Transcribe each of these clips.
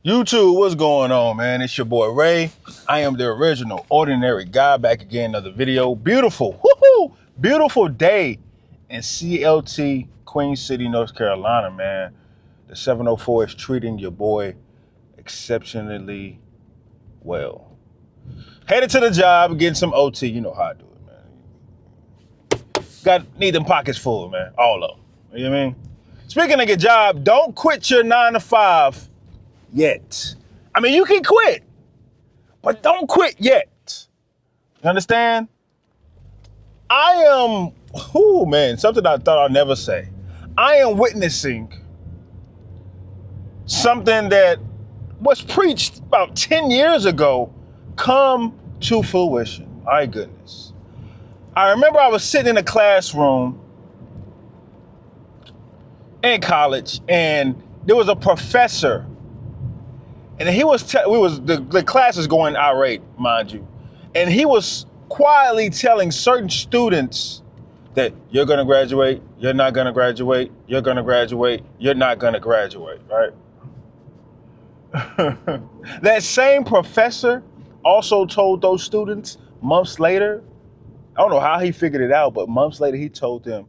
YouTube, what's going on, man? It's your boy Ray. I am the original ordinary guy, back again, another video. Beautiful, woohoo! Beautiful day in CLT, Queen City, North Carolina, man. The 704 is treating your boy exceptionally well. Headed to the job, getting some OT. You know how I do it, man. Need them pockets full, man. All of them. You know what I mean? Speaking of your job, don't quit your 9 to 5 yet. I mean, you can quit, but don't quit yet. You understand? Something I thought I'd never say. I am witnessing something that was preached about 10 years ago come to fruition. My goodness. I remember I was sitting in a classroom in college, and there was a professor, and he was the class is going irate, mind you, and he was quietly telling certain students that you're gonna graduate, you're not gonna graduate, you're gonna graduate, you're not gonna graduate, right? That same professor also told those students months later, I don't know how he figured it out, but months later he told them,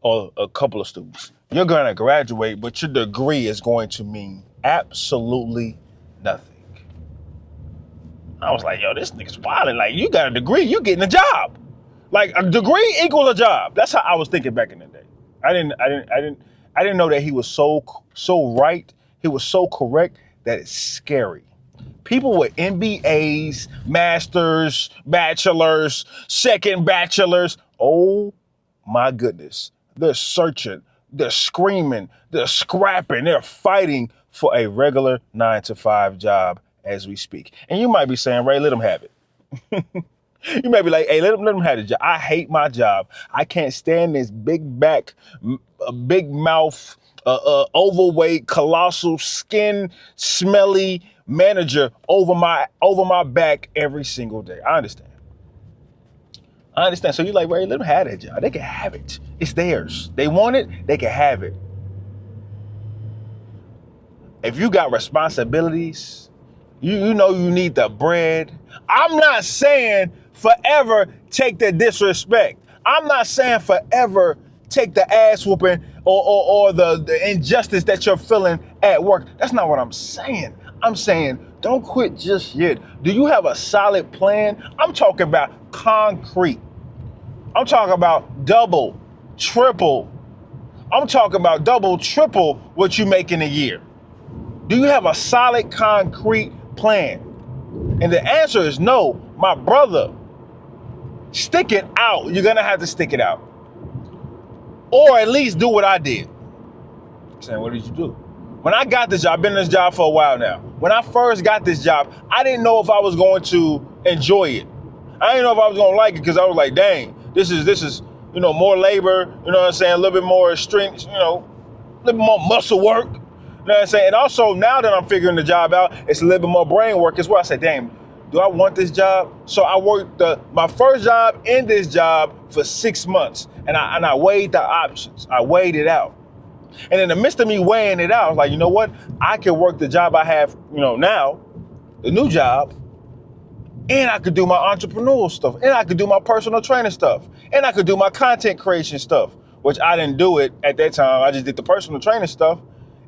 or a couple of students, you're gonna graduate, but your degree is going to mean absolutely nothing. I was like, yo, this nigga's wilding. Like, you got a degree, you getting a job. Like, a degree equals a job. That's how I was thinking back in the day. I didn't know that he was so right. He was so correct that it's scary. People with MBAs, masters, bachelors, second bachelors, oh my goodness. They're searching, they're screaming, they're scrapping, they're fighting for a regular 9 to 5 job as we speak. And you might be saying, Ray, let them have it. You might be like, hey, let them have the job. I hate my job. I can't stand this big back, big mouth, overweight, colossal skin, smelly manager over my back every single day. I understand. So you're like, Ray, let them have that job. They can have it. It's theirs. They want it, they can have it. If you got responsibilities, you know you need the bread. I'm not saying forever take the disrespect. I'm not saying forever take the ass whooping or the injustice that you're feeling at work. That's not what I'm saying. I'm saying don't quit just yet. Do you have a solid plan? I'm talking about concrete. I'm talking about double, triple. I'm talking about double, triple what you make in a year. Do you have a solid, concrete plan? And the answer is no, my brother. Stick it out. You're going to have to stick it out. Or at least do what I did. I'm saying, what did you do? When I got this job, I've been in this job for a while now. When I first got this job, I didn't know if I was going to enjoy it. I didn't know if I was going to like it because I was like, dang, this is, more labor, you know what I'm saying? A little bit more strength, a little bit more muscle work. You know what I'm saying? And also, now that I'm figuring the job out, it's a little bit more brain work as well. I said, damn, do I want this job? So I worked my first job and this job for 6 months. And I weighed the options. I weighed it out. And in the midst of me weighing it out, I was like, you know what? I can work the job I have, now, the new job, and I could do my entrepreneurial stuff, and I could do my personal training stuff, and I could do my content creation stuff, which I didn't do it at that time. I just did the personal training stuff.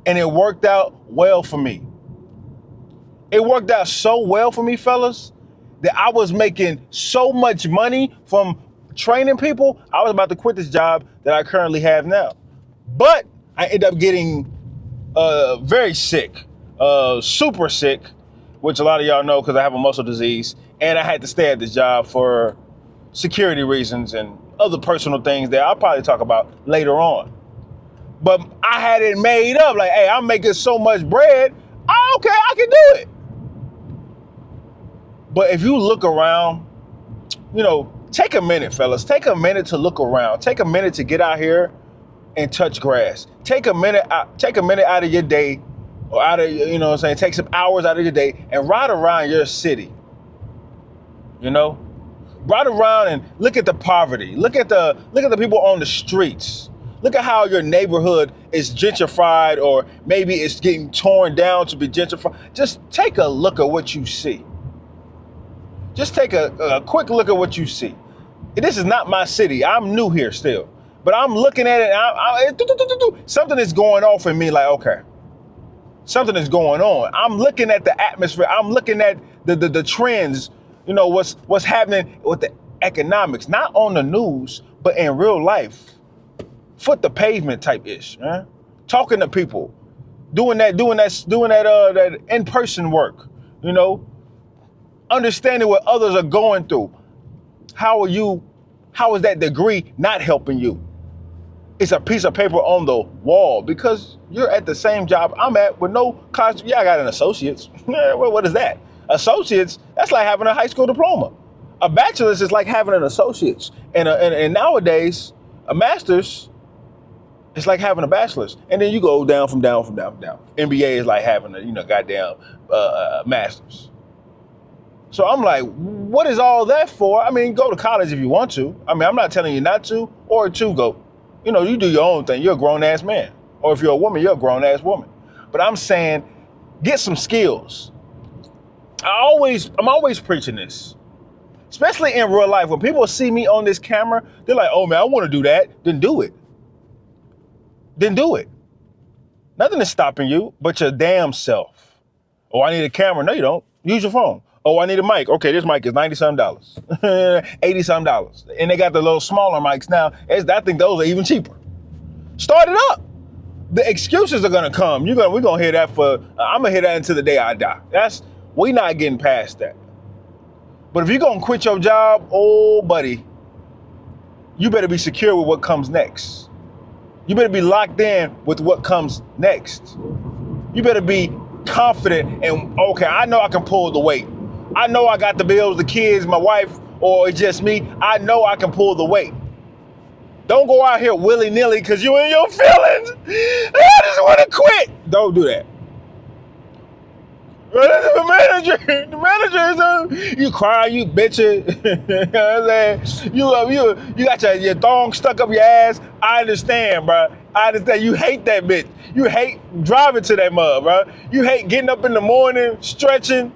And it worked out well for me. It worked out so well for me, fellas, that I was making so much money from training people. I was about to quit this job that I currently have now. But I ended up getting very sick, super sick, which a lot of y'all know because I have a muscle disease. And I had to stay at this job for security reasons and other personal things that I'll probably talk about later on. But I had it made up, like, hey, I'm making so much bread, okay, I can do it. But if you look around, take a minute, fellas. Take a minute to look around. Take a minute to get out here and touch grass. Take a minute out of your day, or take some hours out of your day and ride around your city. Ride around and look at the poverty. Look at the people on the streets. Look at how your neighborhood is gentrified, or maybe it's getting torn down to be gentrified. Just take a look at what you see. Just take a quick look at what you see. This is not my city. I'm new here still. But I'm looking at it, and something is going off in me like, okay, something is going on. I'm looking at the atmosphere. I'm looking at the trends, what's happening with the economics, not on the news, but in real life. Foot the pavement type ish, man. Talking to people, doing that in-person work, understanding what others are going through. How is that degree not helping you? It's a piece of paper on the wall because you're at the same job I'm at with no college. Yeah, I got an associate's. What is that? Associates, that's like having a high school diploma. A bachelor's is like having an associate's. And nowadays, a master's, it's like having a bachelor's. And then you go down from down. MBA is like having a goddamn master's. So I'm like, what is all that for? I mean, go to college if you want to. I mean, I'm not telling you not to or to go. You do your own thing. You're a grown-ass man. Or if you're a woman, you're a grown-ass woman. But I'm saying, get some skills. I'm always preaching this. Especially in real life. When people see me on this camera, they're like, oh man, I want to do that. Then do it. Nothing is stopping you but your damn self. Oh, I need a camera. No, you don't. Use your phone. Oh, I need a mic. Okay, this mic is $90-some, $80-some. And they got the little smaller mics now. I think those are even cheaper. Start it up. The excuses are gonna come. We're gonna hear that I'm gonna hear that until the day I die. We not getting past that. But if you're gonna quit your job, oh buddy, you better be secure with what comes next. You better be locked in with what comes next. You better be confident and, okay, I know I can pull the weight. I know I got the bills, the kids, my wife, or it's just me. I know I can pull the weight. Don't go out here willy-nilly because you in your feelings. I just want to quit. Don't do that. The manager is you cry, you bitching. You know what I'm saying? You got your thong stuck up your ass. I understand, bro. I understand. You hate that bitch. You hate driving to that mud, bro. You hate getting up in the morning, stretching,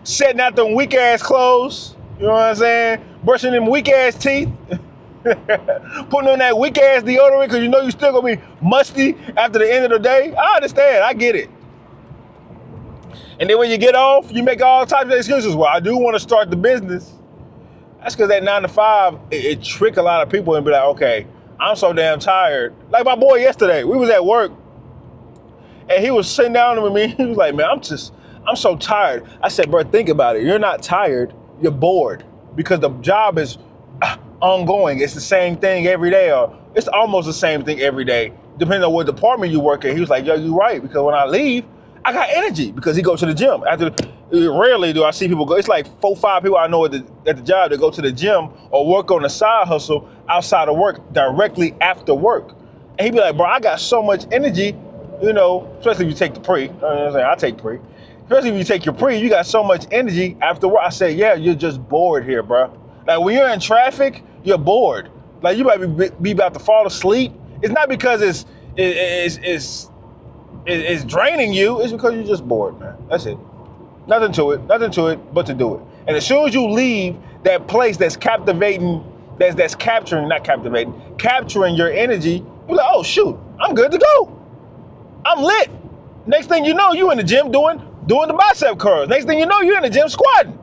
setting out them weak ass clothes. You know what I'm saying? Brushing them weak ass teeth. Putting on that weak ass deodorant because you still gonna be musty after the end of the day. I understand. I get it. And then when you get off, you make all types of excuses. Well, I do want to start the business. That's because that 9 to 5, it trick a lot of people and be like, okay, I'm so damn tired. Like my boy yesterday, we was at work and he was sitting down with me. He was like, man, I'm so tired. I said, bro, think about it. You're not tired. You're bored because the job is ongoing. It's the same thing every day, or it's almost the same thing every day, depending on what department you work in. He was like, yo, you're right. Because when I leave, I got energy because he goes to the gym. Rarely do I see people go. It's like 4-5 people I know at the job that go to the gym or work on a side hustle outside of work directly after work. And he'd be like, bro, I got so much energy, especially if you take the pre. I take pre. Especially if you take your pre, you got so much energy after work. I said, yeah, you're just bored here, bro. Like when you're in traffic, you're bored. Like you might be about to fall asleep. It's not because it's draining you. It's because you're just bored, man. That's it. Nothing to it but to do it. And as soon as you leave that place that's captivating, that's capturing your energy, you're like, oh shoot, I'm good to go. I'm lit. Next thing you know, you in the gym doing the bicep curls. Next thing you know, you're in the gym squatting.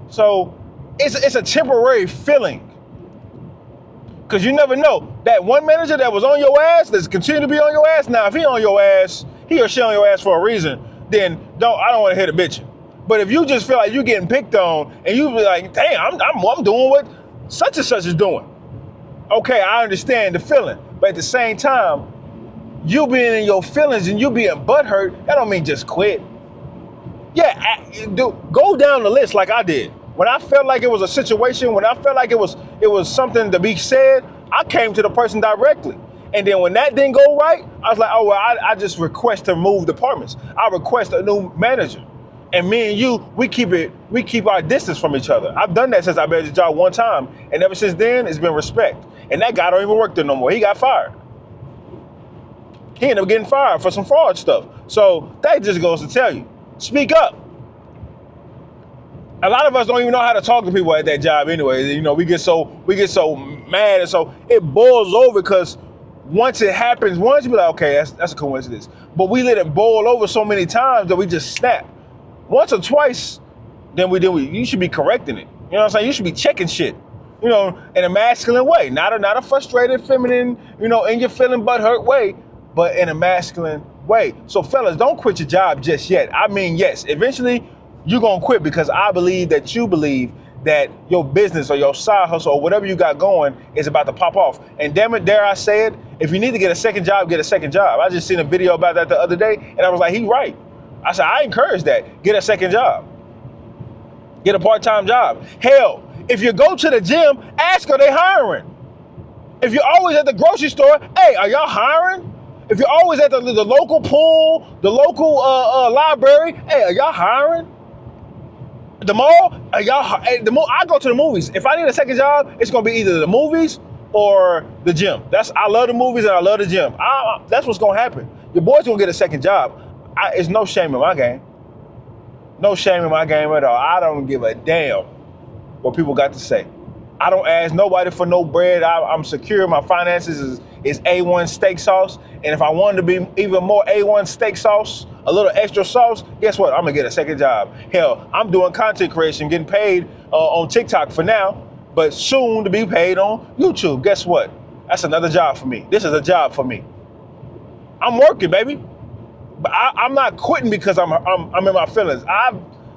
So it's a temporary feeling. Because you never know. That one manager that was on your ass, that's continuing to be on your ass, now if he on your ass, he or she on your ass for a reason, then I don't want to hear the bitching. But if you just feel like you're getting picked on and you be like, damn, I'm doing what such and such is doing. Okay, I understand the feeling. But at the same time, you being in your feelings and you being butthurt, that don't mean just quit. Yeah, go down the list like I did. When I felt like it was a situation, when I felt like it was something to be said, I came to the person directly. And then when that didn't go right, I was like, oh, well, I just request to move departments. I request a new manager. And me and you, we keep our distance from each other. I've done that since I've been at the job one time. And ever since then, it's been respect. And that guy don't even work there no more. He got fired. He ended up getting fired for some fraud stuff. So that just goes to tell you, speak up. A lot of us don't even know how to talk to people at that job anyway. You know, we get so mad, and so it boils over because once it happens, once you be like, okay, that's a coincidence. But we let it boil over so many times that we just snap. Once or twice, then you should be correcting it. You know what I'm saying? You should be checking shit. You know, in a masculine way, not a frustrated, feminine, you know, in your feeling butthurt way, but in a masculine way. So fellas, don't quit your job just yet. I mean, yes, eventually you're gonna quit because I believe that you believe that your business or your side hustle or whatever you got going is about to pop off. And damn it, dare I say it, if you need to get a second job, get a second job. I just seen a video about that the other day, and I was like, he right. I said, I encourage that. Get a second job. Get a part-time job. Hell, if you go to the gym, ask, are they hiring? If you're always at the grocery store, hey, are y'all hiring? If you're always at the local pool, the local library, hey, are y'all hiring? The mall, the mall. I go to the movies. If I need a second job, it's gonna be either the movies or the gym. I love the movies and I love the gym. That's what's gonna happen. Your boy's gonna get a second job. It's no shame in my game. No shame in my game at all. I don't give a damn what people got to say. I don't ask nobody for no bread. I'm secure. My finances is A1 steak sauce. And if I wanted to be even more A1 steak sauce, a little extra sauce, guess what? I'm gonna get a second job. Hell, I'm doing content creation, getting paid on TikTok for now, but soon to be paid on YouTube. Guess what? That's another job for me. This is a job for me. I'm working, baby. But I'm not quitting because I'm in my feelings.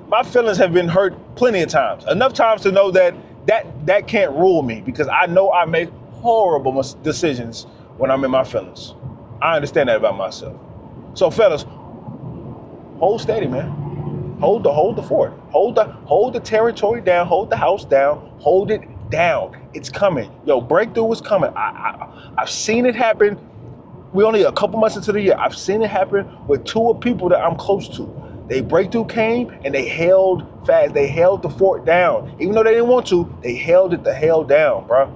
My feelings have been hurt plenty of times. Enough times to know that can't rule me because I know I make horrible decisions when I'm in my feelings. I understand that about myself. So fellas, hold steady, man. Hold the fort. Hold the territory down. Hold the house down. Hold it down. It's coming. Yo, breakthrough is coming. I've seen it happen. We only a couple months into the year. I've seen it happen with two of people that I'm close to. They breakthrough came and they held fast. They held the fort down. Even though they didn't want to, they held it the hell down, bro.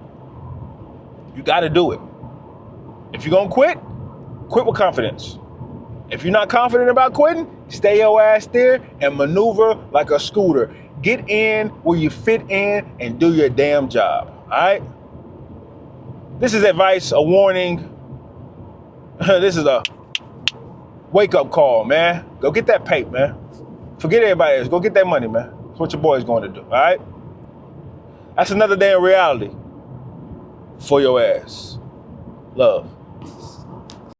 You got to do it. If you're going to quit with confidence. If you're not confident about quitting, stay your ass there and maneuver like a scooter. Get in where you fit in and do your damn job, all right? This is advice, a warning. This is a wake-up call, man. Go get that paper, man. Forget everybody else. Go get that money, man. That's what your boy's going to do, all right? That's another day in reality for your ass. Love.